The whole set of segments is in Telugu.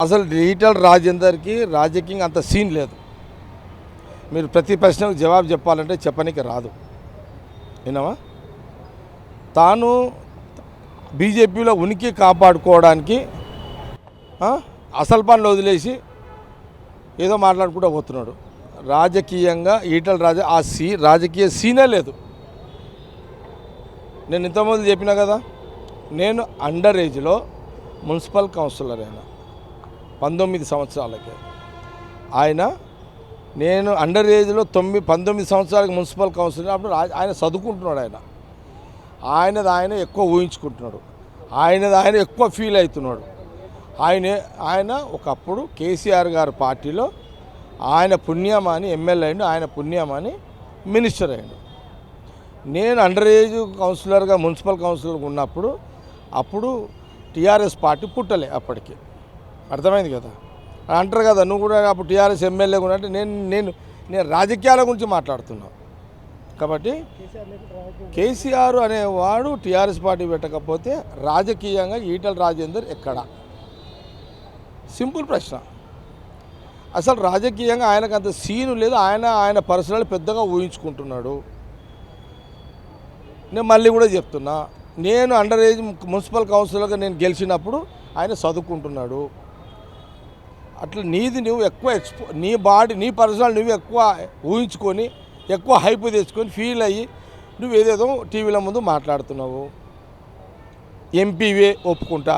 అసలు ఈటెల రాజేందర్కి రాజకీయంగా అంత సీన్ లేదు. మీరు ప్రతి ప్రశ్నకు జవాబు చెప్పాలంటే చెప్పనీకి రాదు. విన్నావా? తాను బీజేపీలో ఉనికి కాపాడుకోవడానికి అసలు పనులు వదిలేసి ఏదో మాట్లాడుకుంటూ పోతున్నాడు. రాజకీయంగా ఈటెల రాజకీయ సీనే లేదు. నేను ఇంతకుముందు చెప్పినా కదా, నేను అండర్ ఏజ్లో మున్సిపల్ కౌన్సిలర్ అయినా 19 సంవత్సరాలకే. నేను అండర్ ఏజ్లో 19 సంవత్సరాలకి మున్సిపల్ కౌన్సిలర్. అప్పుడు ఆయన చదువుకుంటున్నాడు. ఆయన ఎక్కువ ఊహించుకుంటున్నాడు. ఆయన ఎక్కువ ఫీల్ అవుతున్నాడు. ఆయన ఒకప్పుడు కేసీఆర్ గారి పార్టీలో ఆయన పుణ్యమాని ఎమ్మెల్యే అయ్యిండు, ఆయన పుణ్యమాని మినిస్టర్ అయ్యిండు. నేను అండర్ ఏజ్ కౌన్సిలర్గా మున్సిపల్ కౌన్సిలర్గా ఉన్నప్పుడు అప్పుడు టీఆర్ఎస్ పార్టీ పుట్టలే. అప్పటికి అర్థమైంది కదా. అంటారు కదా, నువ్వు కూడా అప్పుడు టీఆర్ఎస్ ఎమ్మెల్యే కూడా అంటే నేను రాజకీయాల గురించి మాట్లాడుతున్నాను. కాబట్టి కేసీఆర్ అనేవాడు టీఆర్ఎస్ పార్టీ పెట్టకపోతే రాజకీయంగా ఈటెల రాజేందర్ ఎక్కడా? సింపుల్ ప్రశ్న. అసలు రాజకీయంగా ఆయనకు అంత సీను లేదు. ఆయన పర్సనల్ పెద్దగా ఊహించుకుంటున్నాడు. నేను మళ్ళీ కూడా చెప్తున్నా, నేను అండర్ ఏజ్ మున్సిపల్ కౌన్సిలర్గా నేను గెలిచినప్పుడు ఆయన చదువుకుంటున్నాడు. అట్లా నువ్వు ఎక్కువ నీ పర్సనల్ నువ్వు ఎక్కువ ఊహించుకొని ఎక్కువ హైప్ తెచ్చుకొని ఫీల్ అయ్యి నువ్వు ఏదేదో టీవీల ముందు మాట్లాడుతున్నావు. ఎంపీవే ఒప్పుకుంటా,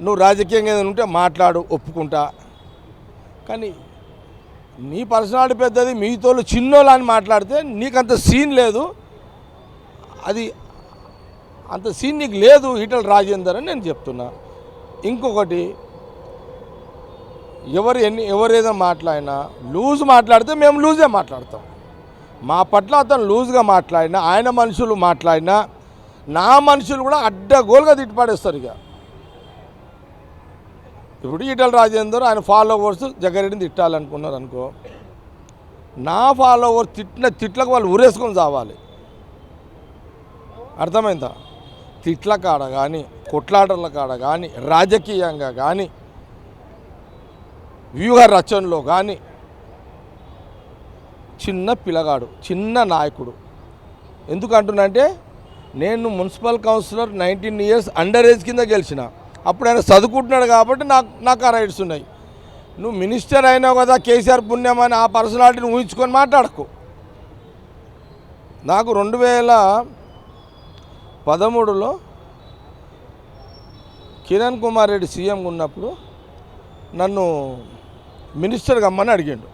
నువ్వు రాజకీయంగా ఏదైనా ఉంటే మాట్లాడు ఒప్పుకుంటా, కానీ నీ పర్సనాలిటీ పెద్దది, మీతోళ్ళు చిన్నోళ్ళు అని మాట్లాడితే నీకంత సీన్ లేదు. అది అంత సీన్ నీకు లేదు ఈటెల రాజేందర్ అని నేను చెప్తున్నా. ఇంకొకటి, ఎవరేదో మాట్లాడినా లూజ్ మాట్లాడితే మేము లూజే మాట్లాడతాం. మా పట్ల అతను లూజ్గా మాట్లాడినా, ఆయన మనుషులు మాట్లాడినా నా మనుషులు కూడా అడ్డగోలుగా తిట్టిపడేస్తారు. ఇప్పుడు ఈటెల రాజేందర్ ఆయన ఫాలోవర్స్ జగ్గారెడ్డిని తిట్టాలనుకున్నారు అనుకో, నా ఫాలోవర్స్ తిట్లకు వాళ్ళు ఊరేసుకొని చావాలి. అర్థమైందా? తిట్ల కాడ కానీ కొట్లాటల కాడ కానీ రాజకీయంగా కానీ వ్యూహ రచనలో కానీ చిన్న పిల్లగాడు, చిన్న నాయకుడు. ఎందుకు అంటున్నానంటే, నేను municipal councillor 19 years under age కింద గెలిచిన. అప్పుడు ఆయన చదువుకుంటున్నాడు కాబట్టి నాకు ఆ రైట్స్ ఉన్నాయి. నువ్వు మినిస్టర్ అయినావు కదా, కేసీఆర్ పుణ్యం అని ఆ పర్సనాలిటీని ఊహించుకొని మాట్లాడకు. నాకు 2013లో కిరణ్ కుమార్ రెడ్డి సీఎం ఉన్నప్పుడు నన్ను మినిస్టర్ కమ్మని అడిగిండు.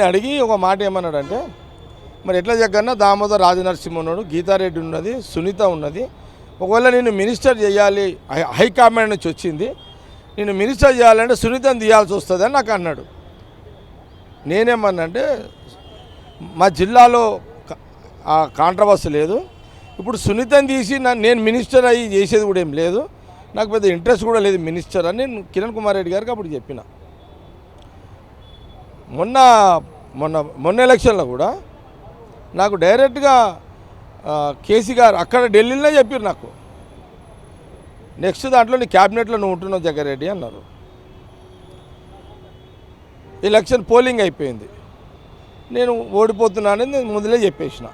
అడిగి ఒక మాట ఏమన్నాడంటే, మరి ఎట్లా జగ్గన్న, దామోదర్ రాజనరసింహ ఉన్నాడు, గీతారెడ్డి ఉన్నది, సునీత ఉన్నది, ఒకవేళ నేను మినిస్టర్ చేయాలి, హైకమాండ్ నుంచి వచ్చింది, నేను మినిస్టర్ చేయాలంటే సునీతను తీయాల్సి వస్తుంది అని నాకు అన్నాడు. నేనేమన్నంటే, మా జిల్లాలో కాంట్రవర్సీ లేదు, ఇప్పుడు సునీతను తీసి నేను మినిస్టర్ అయ్యి చేసేది కూడా ఏం లేదు, నాకు పెద్ద ఇంట్రెస్ట్ కూడా లేదు మినిస్టర్ అని నేను కిరణ్ కుమార్ రెడ్డి గారికి అప్పుడు చెప్పిన. మొన్న ఎలక్షన్లో కూడా నాకు డైరెక్ట్గా కేసీ గారు అక్కడ ఢిల్లీలోనే చెప్పారు నాకు, నెక్స్ట్ దాంట్లో నీ క్యాబినెట్లో నువ్వు ఉంటున్నావు జగ్గారెడ్డి అన్నారు. ఎలక్షన్ పోలింగ్ అయిపోయింది, నేను ఓడిపోతున్నానని నేను ముందులే చెప్పేసిన.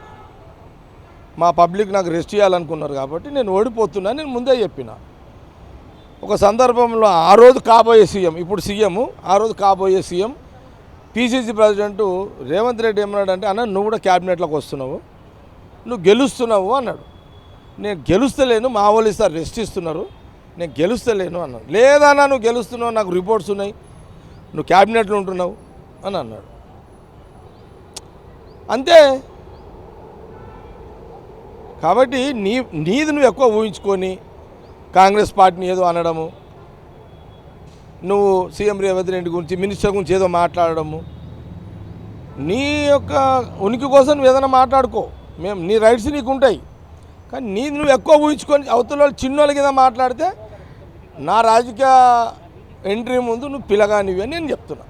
మా పబ్లిక్ నాకు రెస్ట్ చేయాలనుకున్నారు కాబట్టి నేను ఓడిపోతున్నాను నేను ముందే చెప్పిన. ఒక సందర్భంలో ఆ రోజు కాబోయే సీఎం, ఇప్పుడు సీఎం, ఆ రోజు కాబోయే CM PCC president Revanth Reddy ఏమన్నాడంటే, అన్న నువ్వు కూడా క్యాబినెట్లోకి వస్తున్నావు, నువ్వు గెలుస్తున్నావు అన్నాడు. నేను గెలుస్తలేను, మా వాళ్ళు ఇస్తారు రెస్ట్ ఇస్తున్నారు, నేను గెలుస్తలేను అన్నాడు. లేదన్నా నువ్వు గెలుస్తున్నావు, నాకు రిపోర్ట్స్ ఉన్నాయి, నువ్వు క్యాబినెట్లో ఉంటున్నావు అని అన్నాడు. అంతే. కాబట్టి నీది నువ్వు ఎక్కువ ఊహించుకొని కాంగ్రెస్ పార్టీని ఏదో అనడము, నువ్వు సీఎం రేవంత్ రెడ్డి గురించి మినిస్టర్ గురించి ఏదో మాట్లాడడము, నీ యొక్క ఉనికి కోసం నువ్వు ఏదైనా మాట్లాడుకో, నీ రైట్స్ నీకు ఉంటాయి, కానీ నువ్వు ఎక్కువ ఊహించుకొని అవతల చిన్నోళ్ళ కింద మాట్లాడితే నా రాజకీయ ఎంట్రీ ముందు నువ్వు పిల్లగానివి అని నేను చెప్తున్నా.